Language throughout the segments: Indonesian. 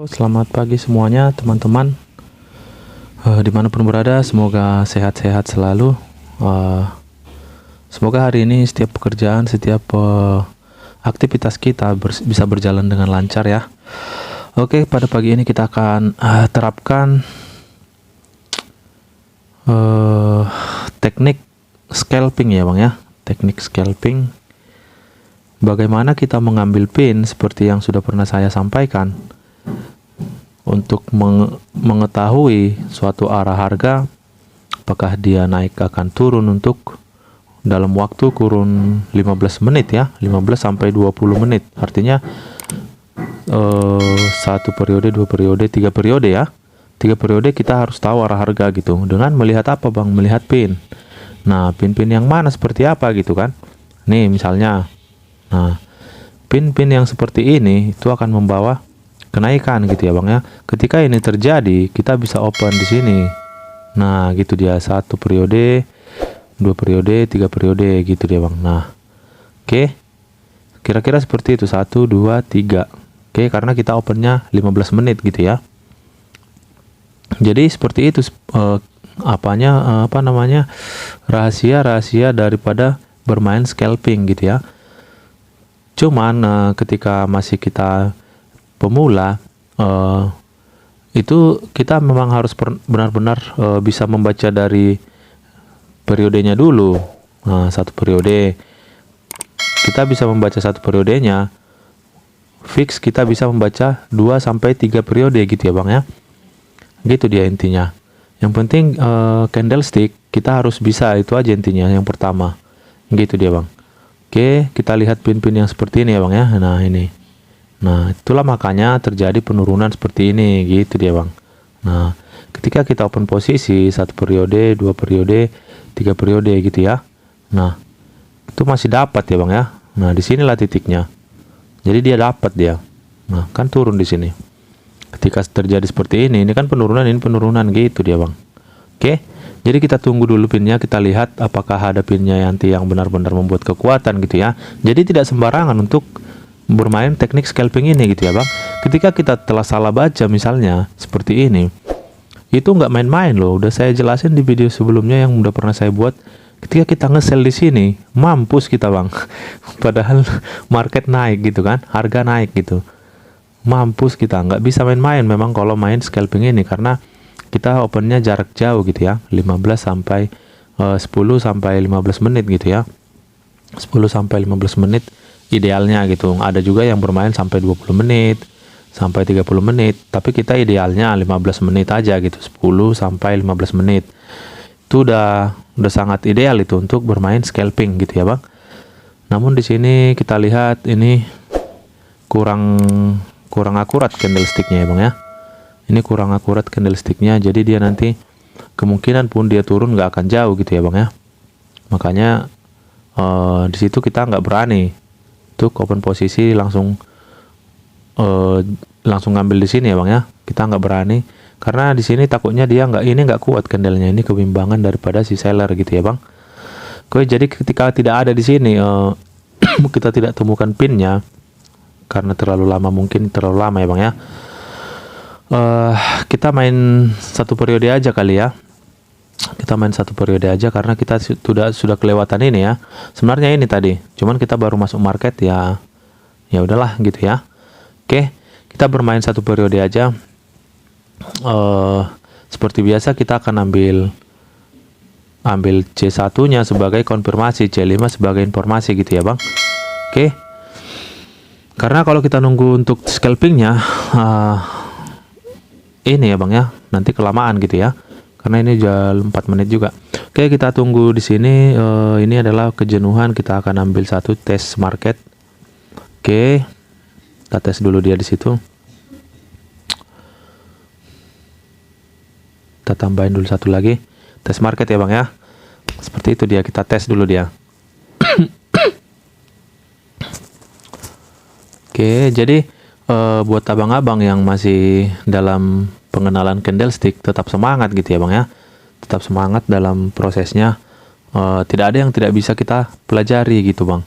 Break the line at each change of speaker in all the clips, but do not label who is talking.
Selamat pagi semuanya teman-teman, dimanapun berada, semoga sehat-sehat selalu. Semoga hari ini setiap pekerjaan, setiap aktivitas kita bisa berjalan dengan lancar ya. Oke, pada pagi ini kita akan terapkan teknik scalping ya Bang ya. Teknik scalping, bagaimana kita mengambil pin seperti yang sudah pernah saya sampaikan. Untuk mengetahui suatu arah harga, apakah dia naik akan turun untuk dalam waktu kurun 15 menit ya, 15 sampai 20 menit. Artinya satu periode, dua periode, tiga periode ya. Tiga periode kita harus tahu arah harga gitu. Dengan melihat apa Bang? Melihat pin. Nah, pin-pin yang mana seperti apa gitu kan? Nih misalnya. Nah, pin-pin yang seperti ini itu akan membawa kenaikan gitu ya Bang ya. Ketika ini terjadi, kita bisa open di sini. Nah, gitu dia, satu periode, dua periode, tiga periode gitu dia Bang. Nah, oke. Kira-kira seperti itu, 1 2 3. Oke, karena kita opennya 15 menit gitu ya. Jadi seperti itu rahasia-rahasia daripada bermain scalping gitu ya. Cuman ketika masih kita pemula, itu kita memang harus benar-benar bisa membaca dari periodenya dulu. Nah, satu periode kita bisa membaca satu periodenya, fix kita bisa membaca 2 sampai 3 periode gitu ya Bang ya. Gitu dia intinya. Yang penting candlestick kita harus bisa, itu aja intinya yang pertama. Gitu dia Bang. Oke, kita lihat pin-pin yang seperti ini ya Bang ya. Nah, ini. Nah, itulah makanya terjadi penurunan seperti ini, gitu dia Bang. Nah, ketika kita open posisi, satu periode, dua periode, tiga periode gitu ya. Nah, itu masih dapat ya Bang ya. Nah, disinilah titiknya. Jadi dia dapat dia. Nah, kan turun di sini. Ketika terjadi seperti ini kan penurunan, ini penurunan gitu dia Bang. Oke, jadi kita tunggu dulu pinnya, kita lihat apakah ada pinnya nanti yang benar-benar membuat kekuatan gitu ya. Jadi tidak sembarangan untuk bermain teknik scalping ini gitu ya Bang. Ketika kita telah salah baca misalnya seperti ini, itu nggak main-main loh. Udah saya jelasin di video sebelumnya yang udah pernah saya buat. Ketika kita nge-sell di sini, mampus kita Bang. Padahal market naik gitu kan, harga naik gitu. Mampus kita, nggak bisa main-main memang kalau main scalping ini, karena kita opennya jarak jauh gitu ya, 15 sampai 10 sampai 15 menit gitu ya. 10 sampai 15 menit idealnya gitu. Ada juga yang bermain sampai 20 menit, sampai 30 menit, tapi kita idealnya 15 menit aja gitu, 10 sampai 15 menit. Itu udah sangat ideal itu untuk bermain scalping gitu ya Bang. Namun di sini kita lihat ini kurang akurat candlesticknya ya Bang ya. Ini kurang akurat candlesticknya, jadi dia nanti kemungkinan pun dia turun nggak akan jauh gitu ya Bang ya. Makanya di situ kita nggak berani untuk open posisi langsung ngambil di sini ya Bang ya. Kita nggak berani karena di sini takutnya dia nggak kuat candlenya, ini kebimbangan daripada si seller gitu ya Bang. Oke, jadi ketika tidak ada di sini kita tidak temukan pinnya karena terlalu lama ya Bang ya. Kita main satu periode aja kali ya. Kita main satu periode aja karena kita sudah kelewatan ini ya. Sebenarnya ini tadi, cuman kita baru masuk market ya. Ya udahlah gitu ya. Oke, kita bermain satu periode aja. Seperti biasa kita akan ambil C1-nya sebagai konfirmasi, C5 sebagai informasi gitu ya Bang. Oke. Karena kalau kita nunggu untuk scalpingnya ini ya Bang ya, nanti kelamaan gitu ya. Karena ini udah 4 menit juga. Oke, kita tunggu di sini. Ini adalah kejenuhan, kita akan ambil satu tes market. Oke, kita tes dulu dia di situ. Kita tambahin dulu satu lagi, tes market ya Bang ya. Seperti itu dia, kita tes dulu dia. Oke, jadi buat abang-abang yang masih dalam pengenalan candlestick, tetap semangat gitu ya Bang ya. Tetap semangat dalam prosesnya. Tidak ada yang tidak bisa kita pelajari gitu Bang.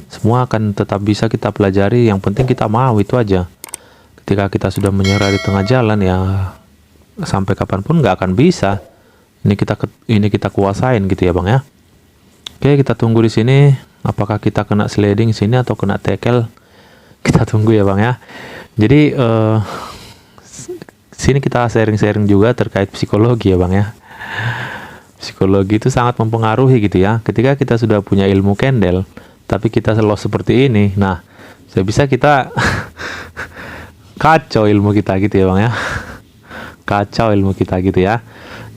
Semua akan tetap bisa kita pelajari, yang penting kita mau, itu aja. Ketika kita sudah menyerah di tengah jalan ya sampai kapanpun nggak akan bisa. Ini kita kuasain gitu ya bang ya. Oke, kita tunggu di sini. Apakah kita kena sliding sini atau kena tackle? Kita tunggu ya bang ya. Jadi sini kita sharing-sharing juga terkait psikologi ya bang ya. Psikologi itu sangat mempengaruhi gitu ya. Ketika kita sudah punya ilmu candle, tapi kita loss seperti ini, nah bisa kita kacau ilmu kita gitu ya bang ya. Kacau ilmu kita gitu ya.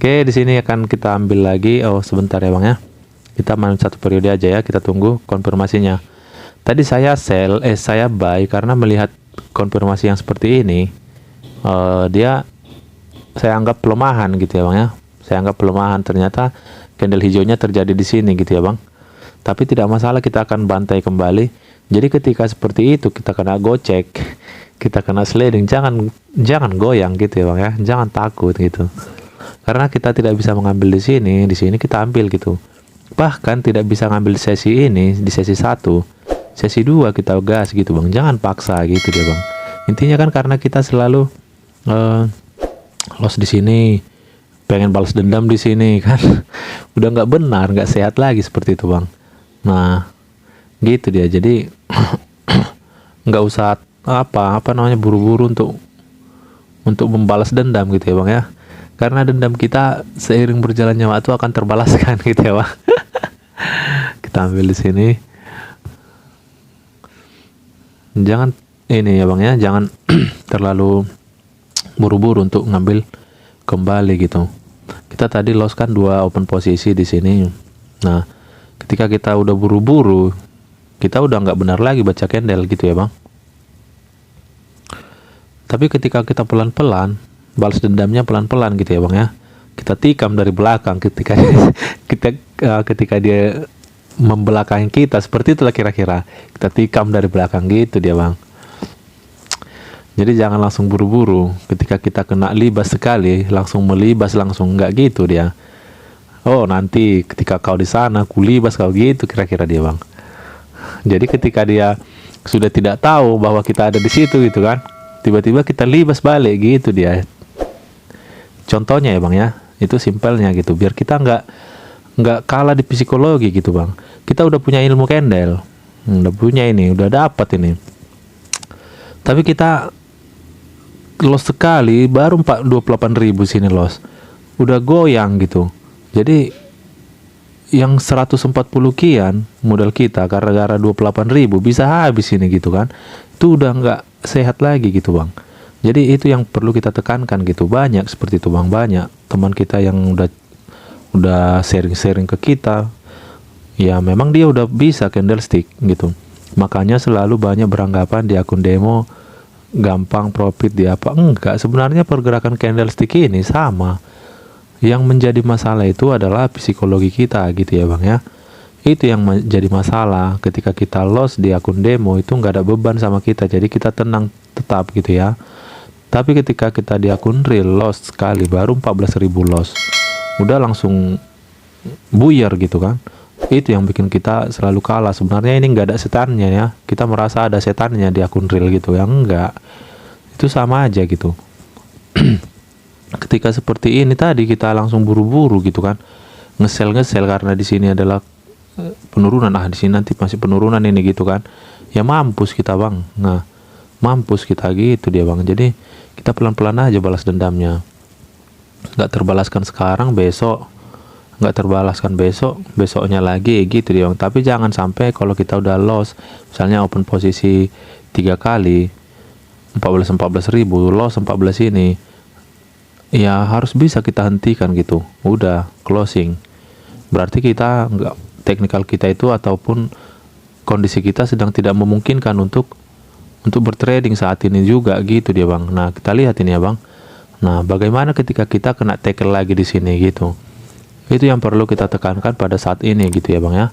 Oke, di sini akan kita ambil lagi. Oh sebentar ya bang ya. Kita main satu periode aja ya, kita tunggu konfirmasinya. Tadi saya saya buy karena melihat konfirmasi yang seperti ini, saya anggap pelemahan gitu ya bang ya. Saya anggap pelemahan, ternyata candle hijaunya terjadi di sini gitu ya bang. Tapi tidak masalah, kita akan bantai kembali. Jadi ketika seperti itu kita kena gocek, kita kena sliding, jangan goyang gitu ya bang ya, jangan takut gitu. Karena kita tidak bisa mengambil di sini kita ambil gitu. Bahkan tidak bisa ngambil sesi ini di sesi 1, sesi 2 kita gas gitu bang, jangan paksa gitu dia bang. Intinya kan karena kita selalu loss di sini, pengen balas dendam di sini kan, udah nggak benar, nggak sehat lagi seperti itu bang. Nah gitu dia, jadi nggak usah apa namanya buru-buru untuk membalas dendam gitu ya bang ya. Karena dendam kita seiring berjalannya waktu akan terbalaskan gitu ya bang. Kita ambil di sini. Jangan ini ya bang ya, jangan terlalu buru-buru untuk ngambil kembali gitu. Kita tadi loss kan 2 open posisi di sini. Nah, ketika kita udah buru-buru, kita udah nggak benar lagi baca candle gitu ya bang. Tapi ketika kita pelan-pelan, balas dendamnya pelan-pelan gitu ya bang ya. Kita tikam dari belakang ketika dia membelakangi kita, seperti itulah kira-kira. Kita tikam dari belakang gitu dia bang. Jadi jangan langsung buru-buru. Ketika kita kena libas sekali, langsung melibas langsung, nggak gitu dia. Oh nanti ketika kau di sana, ku libas kau gitu kira-kira dia bang. Jadi ketika dia sudah tidak tahu bahwa kita ada di situ gitu kan, tiba-tiba kita libas balik gitu dia. Contohnya ya bang ya, itu simpelnya gitu, biar kita nggak kalah di psikologi gitu bang. Kita udah punya ilmu candle, udah punya ini, udah dapat ini, tapi kita loss sekali, baru 28.000 sini loss, udah goyang gitu. Jadi yang 140 kian modal kita gara-gara 28.000 bisa habis ini gitu kan, itu udah nggak sehat lagi gitu bang. Jadi itu yang perlu kita tekankan gitu. Banyak seperti itu bang, banyak teman kita yang udah sharing-sharing ke kita, ya memang dia udah bisa candlestick gitu, makanya selalu banyak beranggapan di akun demo gampang profit di apa. Enggak, sebenarnya pergerakan candlestick ini sama. Yang menjadi masalah itu adalah psikologi kita gitu ya bang ya. Itu yang menjadi masalah. Ketika kita loss di akun demo itu nggak ada beban sama kita, jadi kita tenang tetap gitu ya. Tapi ketika kita di akun real loss sekali, baru 14.000 loss, udah langsung buyar gitu kan. Itu yang bikin kita selalu kalah. Sebenarnya ini nggak ada setannya ya, kita merasa ada setannya di akun real gitu ya, enggak, itu sama aja gitu. Ketika seperti ini tadi kita langsung buru-buru gitu kan, ngesel karena di sini adalah penurunan, di sini nanti masih penurunan ini gitu kan, ya mampus kita bang. Nah mampus kita gitu dia bang. Jadi kita pelan-pelan aja balas dendamnya, nggak terbalaskan sekarang, besok nggak terbalaskan, besoknya lagi gitu dia bang. Tapi jangan sampai kalau kita udah loss, misalnya open posisi 3 kali 14.000 loss 14 ini, ya harus bisa kita hentikan gitu, udah closing. Berarti kita nggak, teknikal kita itu ataupun kondisi kita sedang tidak memungkinkan untuk bertrading saat ini juga gitu dia bang. Nah kita lihat ini ya bang. Nah bagaimana ketika kita kena tackle lagi di sini gitu, itu yang perlu kita tekankan pada saat ini gitu ya bang ya.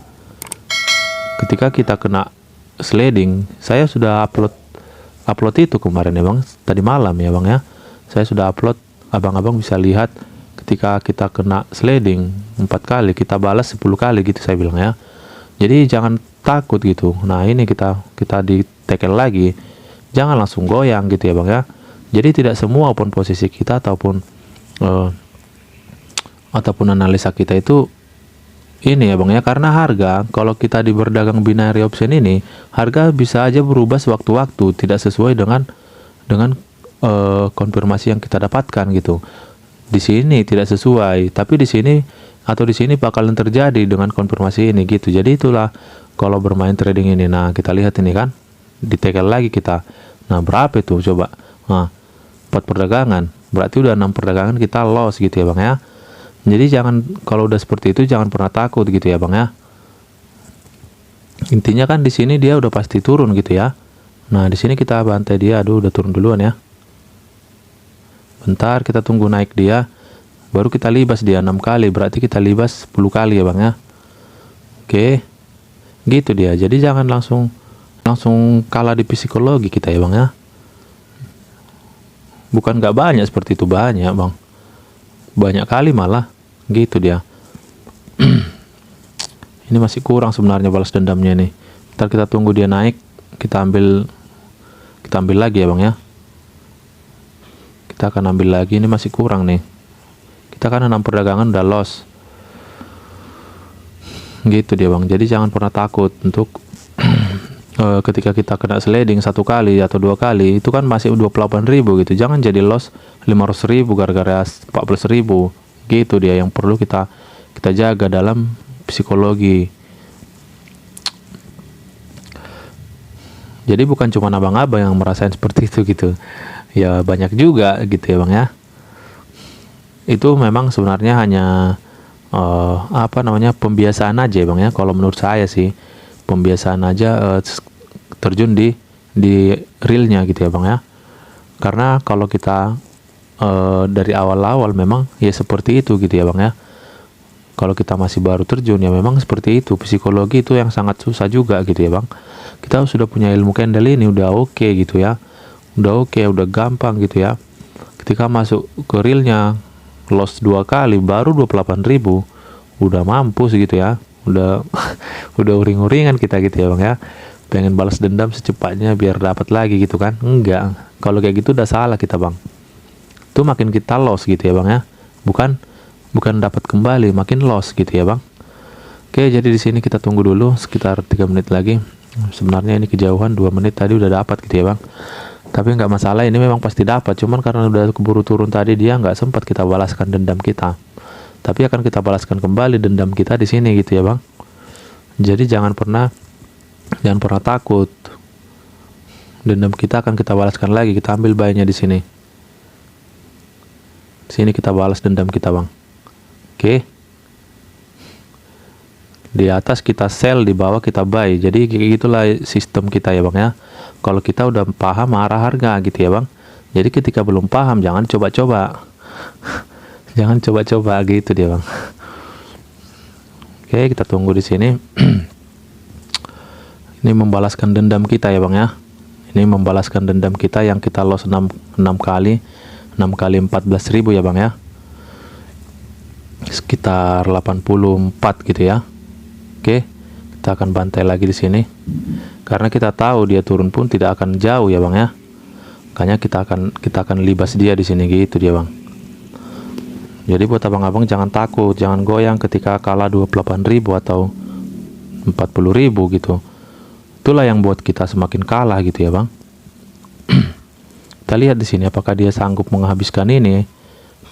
Ketika kita kena sliding, saya sudah upload itu kemarin ya bang, tadi malam ya bang ya, saya sudah upload. Abang-abang bisa lihat ketika kita kena sliding 4 kali, kita balas 10 kali gitu saya bilang ya. Jadi jangan takut gitu. Nah ini kita di tackle lagi, jangan langsung goyang gitu ya bang ya. Jadi tidak semua open posisi kita ataupun analisa kita itu ini ya bang ya, karena harga kalau kita di berdagang binary option ini, harga bisa aja berubah sewaktu-waktu, tidak sesuai dengan konfirmasi yang kita dapatkan gitu. Di sini tidak sesuai, tapi di sini bakalan terjadi dengan konfirmasi ini gitu. Jadi itulah kalau bermain trading ini. Nah, kita lihat ini kan, detail lagi kita. Nah, berapa itu coba? Nah, 4 perdagangan, berarti udah 6 perdagangan kita loss gitu ya bang ya. Jadi kalau udah seperti itu jangan pernah takut gitu ya bang ya. Intinya kan di sini dia udah pasti turun gitu ya. Nah, di sini kita bantai dia. Aduh, udah turun duluan ya. Bentar, kita tunggu naik dia, baru kita libas dia 6 kali, berarti kita libas 10 kali ya bang ya. Oke, gitu dia. Jadi jangan langsung kalah di psikologi kita ya bang ya. Bukan nggak banyak seperti itu, banyak bang, banyak kali malah gitu dia. Ini masih kurang sebenarnya balas dendamnya nih. Ntar kita tunggu dia naik, kita ambil lagi ya bang ya. Kita akan ambil lagi, ini masih kurang nih. Kita kan 6 perdagangan udah loss. Gitu dia bang. Jadi jangan pernah takut untuk ketika kita kena sliding 1 kali atau 2 kali, itu kan masih 28.000 gitu. Jangan jadi loss 500.000 gara-gara 14.000. Gitu dia yang perlu kita jaga dalam psikologi. Jadi bukan cuma abang-abang yang merasain seperti itu gitu. Ya banyak juga gitu ya bang ya. Itu memang sebenarnya hanya pembiasaan aja ya bang ya. Kalau menurut saya sih pembiasaan aja, terjun di realnya gitu ya bang ya. Karena kalau kita dari awal-awal memang ya seperti itu gitu ya bang ya. Kalau kita masih baru terjun ya memang seperti itu. Psikologi itu yang sangat susah juga gitu ya bang. Kita sudah punya ilmu candle ini udah oke gitu ya. Udah gampang gitu ya. Ketika masuk ke realnya, loss 2 kali baru 28.000, udah mampus gitu ya. Udah udah uring-uringan kita gitu ya bang ya. Pengen balas dendam secepatnya biar dapat lagi gitu kan. Enggak, kalau kayak gitu udah salah kita bang. Itu makin kita loss gitu ya bang ya. Bukan dapat kembali, makin loss gitu ya bang. Oke, jadi di sini kita tunggu dulu sekitar 3 menit lagi. Sebenarnya ini kejauhan 2 menit tadi udah dapat gitu ya bang. Tapi nggak masalah, ini memang pasti dapat. Cuman karena udah keburu turun tadi, dia nggak sempat kita balaskan dendam kita. Tapi akan kita balaskan kembali dendam kita di sini gitu ya bang. Jadi jangan pernah takut. Dendam kita akan kita balaskan lagi. Kita ambil buy-nya di sini. Di sini kita balas dendam kita bang. Oke. Di atas kita sell, di bawah kita buy. Jadi gitulah sistem kita ya bang ya. Kalau kita udah paham arah harga gitu ya bang. Jadi ketika belum paham jangan coba-coba. Jangan coba-coba gitu dia bang. Oke, kita tunggu di sini. Ini membalaskan dendam kita ya bang ya. Ini membalaskan dendam kita yang kita loss 6 kali. 6 kali 14.000 ya bang ya. Sekitar 84 gitu ya. Oke, kita akan bantai lagi di sini. Karena kita tahu dia turun pun tidak akan jauh ya bang ya. Makanya kita akan libas dia di sini gitu dia bang. Jadi buat abang-abang jangan takut, jangan goyang ketika kalah 28.000 atau 40.000 gitu. Itulah yang buat kita semakin kalah gitu ya bang. Kita lihat di sini apakah dia sanggup menghabiskan ini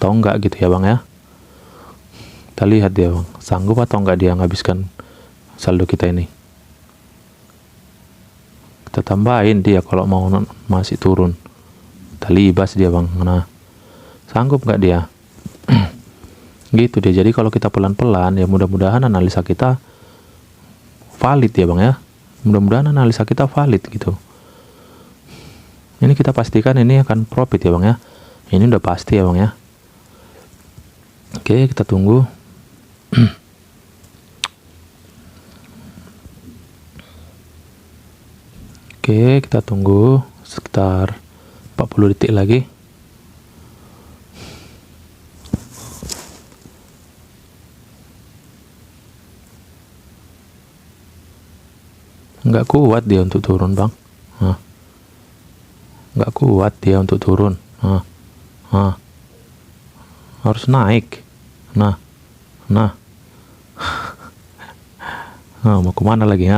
atau enggak gitu ya bang ya. Kita lihat dia bang, sanggup atau enggak dia menghabiskan saldo kita ini. Kita tambahin dia kalau mau masih turun. Kita libas dia bang. Nah, sanggup nggak dia? Gitu dia. Jadi kalau kita pelan-pelan ya mudah-mudahan analisa kita valid ya bang ya. Mudah-mudahan analisa kita valid gitu. Ini kita pastikan ini akan profit ya bang ya. Ini udah pasti ya bang ya. Oke, kita tunggu. Oke, kita tunggu sekitar 40 detik lagi. Nggak kuat dia untuk turun bang. Nah, nggak kuat dia untuk turun. Harus naik. Nah mau kemana lagi?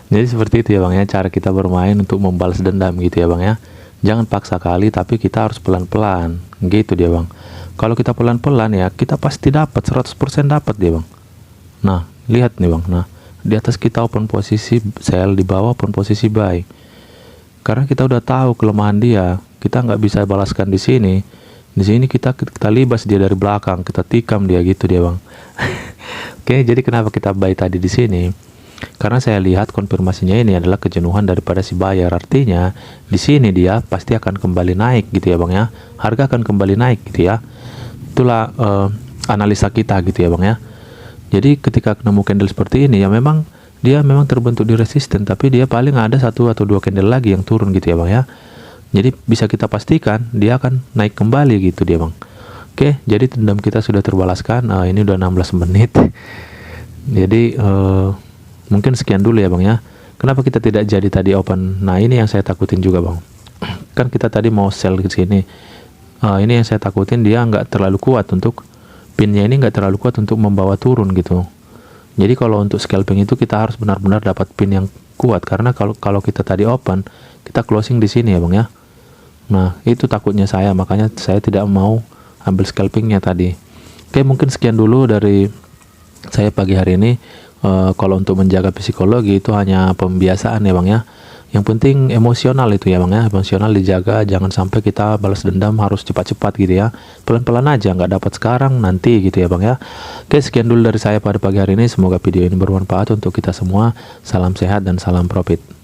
Jadi seperti itu ya bang ya, cara kita bermain untuk membalas dendam gitu ya bang ya. Jangan paksa kali, tapi kita harus pelan-pelan gitu dia bang. Kalau kita pelan-pelan ya, kita pasti dapat 100% dapat dia bang. Nah lihat nih bang, nah di atas kita open posisi sell, di bawah open posisi buy. Karena kita udah tahu kelemahan dia, kita nggak bisa balaskan di sini. Di sini kita libas dia dari belakang, kita tikam dia gitu dia bang. Oke, jadi kenapa kita buy tadi di sini? Karena saya lihat konfirmasinya ini adalah kejenuhan daripada si buyer. Artinya di sini dia pasti akan kembali naik gitu ya bang ya. Harga akan kembali naik gitu ya. Itulah analisa kita gitu ya bang ya. Jadi ketika nemu candle seperti ini ya, memang dia memang terbentuk di resisten, tapi dia paling ada 1 atau 2 candle lagi yang turun gitu ya bang ya. Jadi bisa kita pastikan dia akan naik kembali gitu dia bang. Oke, jadi dendam kita sudah terbalaskan. Ini udah 16 menit. Jadi mungkin sekian dulu ya bang ya. Kenapa kita tidak jadi tadi open? Nah ini yang saya takutin juga bang. Kan kita tadi mau sell ke sini. Ini yang saya takutin, dia nggak terlalu kuat untuk pinnya, ini nggak terlalu kuat untuk membawa turun gitu. Jadi kalau untuk scalping itu kita harus benar-benar dapat pin yang kuat, karena kalau kita tadi open, kita closing di sini ya bang ya. Nah itu takutnya saya, makanya saya tidak mau ambil scalpingnya tadi. Oke, mungkin sekian dulu dari saya pagi hari ini. Kalau untuk menjaga psikologi itu hanya pembiasaan ya bang ya. Yang penting emosional itu ya bang ya, emosional dijaga, jangan sampai kita balas dendam harus cepat-cepat gitu ya. Pelan-pelan aja, nggak dapat sekarang nanti gitu ya bang ya. Oke, sekian dulu dari saya pada pagi hari ini. Semoga video ini bermanfaat untuk kita semua. Salam sehat dan salam profit.